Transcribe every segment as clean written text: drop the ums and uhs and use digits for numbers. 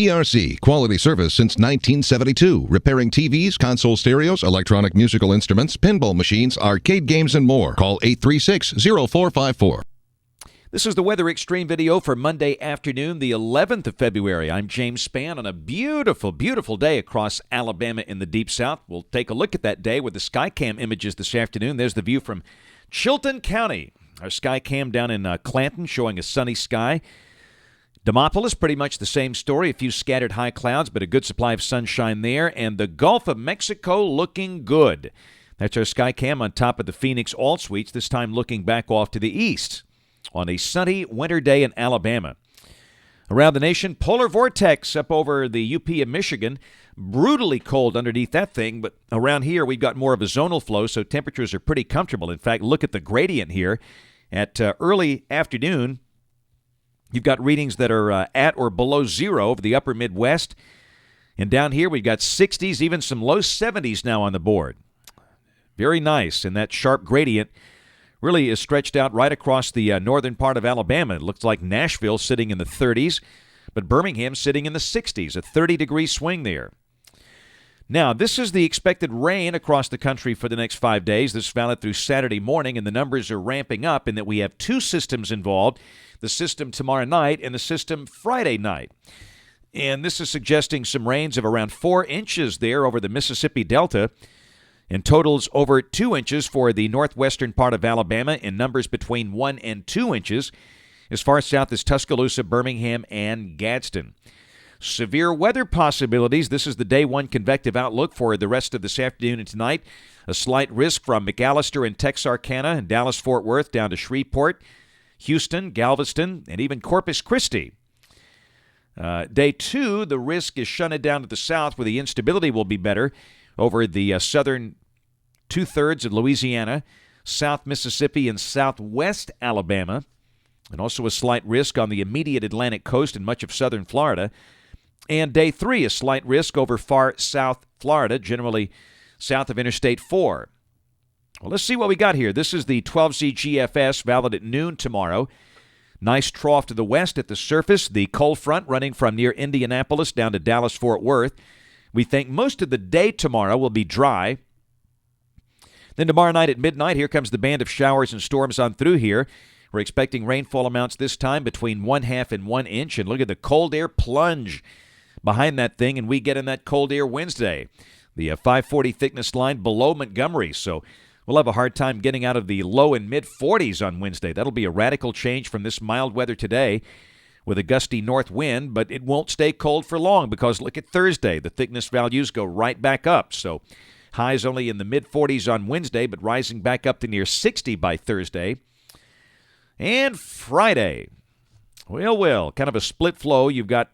PRC, quality service since 1972. Repairing TVs, console stereos, electronic musical instruments, pinball machines, arcade games, and more. Call 836-0454. This is the Weather Xtreme video for Monday afternoon, the 11th of February. I'm James Spann on a beautiful, beautiful day across Alabama in the Deep South. We'll take a look at that day with the Skycam images this afternoon. There's the view from Chilton County. Our Skycam down in Clanton showing a sunny sky. Demopolis, pretty much the same story. A few scattered high clouds, but a good supply of sunshine there. And the Gulf of Mexico looking good. That's our Skycam on top of the Phoenix Alt Suites, this time looking back off to the east on a sunny winter day in Alabama. Around the nation, polar vortex up over the UP of Michigan. Brutally cold underneath that thing, but around here we've got more of a zonal flow, so temperatures are pretty comfortable. In fact, look at the gradient here. At early afternoon, you've got readings that are at or below zero over the upper Midwest. And down here we've got 60s, even some low 70s now on the board. Very nice, and that sharp gradient really is stretched out right across the northern part of Alabama. It looks like Nashville sitting in the 30s, but Birmingham sitting in the 60s, a 30-degree swing there. Now, this is the expected rain across the country for the next 5 days. This is valid through Saturday morning, and the numbers are ramping up in that we have two systems involved, the system tomorrow night and the system Friday night. And this is suggesting some rains of around 4 inches there over the Mississippi Delta, and totals over 2 inches for the northwestern part of Alabama, and numbers between 1 and 2 inches as far south as Tuscaloosa, Birmingham, and Gadsden. Severe weather possibilities. This is the day one convective outlook for the rest of this afternoon and tonight. A slight risk from McAllister and Texarkana and Dallas-Fort Worth down to Shreveport, Houston, Galveston, and even Corpus Christi. Day two, the risk is shunted down to the south where the instability will be better over the southern two-thirds of Louisiana, South Mississippi, and southwest Alabama, and also a slight risk on the immediate Atlantic coast and much of southern Florida. And day three, a slight risk over far south Florida, generally south of Interstate 4. Well, let's see what we got here. This is the 12Z GFS, valid at noon tomorrow. Nice trough to the west at the surface. The cold front running from near Indianapolis down to Dallas-Fort Worth. We think most of the day tomorrow will be dry. Then tomorrow night at midnight, here comes the band of showers and storms on through here. We're expecting rainfall amounts this time between 1/2 and 1 inch. And look at the cold air plunge behind that thing, and we get in that cold air Wednesday. The 540 thickness line below Montgomery, so we'll have a hard time getting out of the low and mid-40s on Wednesday. That'll be a radical change from this mild weather today with a gusty north wind, but it won't stay cold for long because look at Thursday. The thickness values go right back up, so highs only in the mid-40s on Wednesday, but rising back up to near 60 by Thursday. And Friday, well, kind of a split flow. You've got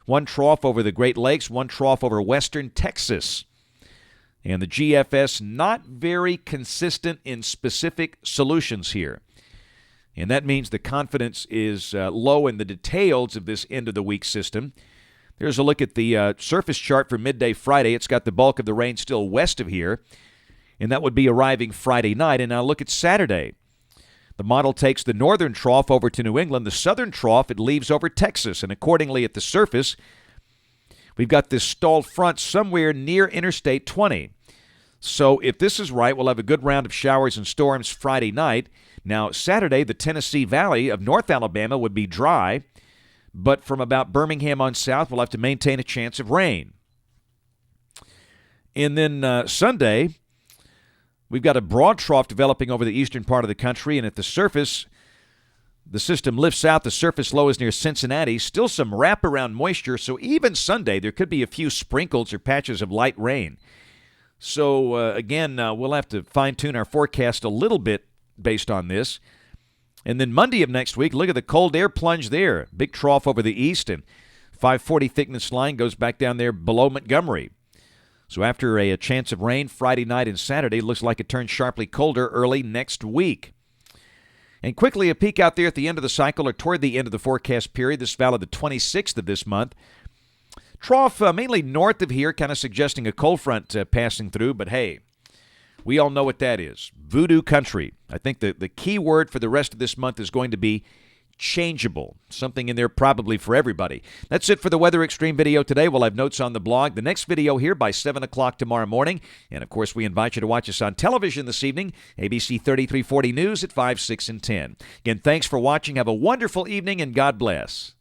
one trough over the Great Lakes, one trough over western Texas. And the GFS not very consistent in specific solutions here. And that means the confidence is low in the details of this end-of-the-week system. There's a look at the surface chart for midday Friday. It's got the bulk of the rain still west of here, and that would be arriving Friday night. And now look at Saturday. The model takes the northern trough over to New England. The southern trough, it leaves over Texas. And accordingly, at the surface, we've got this stalled front somewhere near Interstate 20. So if this is right, we'll have a good round of showers and storms Friday night. Now, Saturday, the Tennessee Valley of North Alabama would be dry, but from about Birmingham on south, we'll have to maintain a chance of rain. And then Sunday, we've got a broad trough developing over the eastern part of the country, and at the surface, the system lifts out. The surface low is near Cincinnati. Still some wraparound moisture, so even Sunday, there could be a few sprinkles or patches of light rain. So, again, we'll have to fine-tune our forecast a little bit based on this. And then Monday of next week, look at the cold air plunge there. Big trough over the east, and 540 thickness line goes back down there below Montgomery. So after a chance of rain Friday night and Saturday, looks like it turns sharply colder early next week. And quickly a peek out there at the end of the cycle or toward the end of the forecast period. This is valid the 26th of this month. Trough mainly north of here, kind of suggesting a cold front passing through, but hey, we all know what that is. Voodoo country. I think the key word for the rest of this month is going to be changeable. Something in there probably for everybody. That's it for the Weather Xtreme video today. We'll have notes on the blog. The next video here by 7 o'clock tomorrow morning. And, of course, we invite you to watch us on television this evening, ABC 3340 News at 5, 6, and 10. Again, thanks for watching. Have a wonderful evening, and God bless.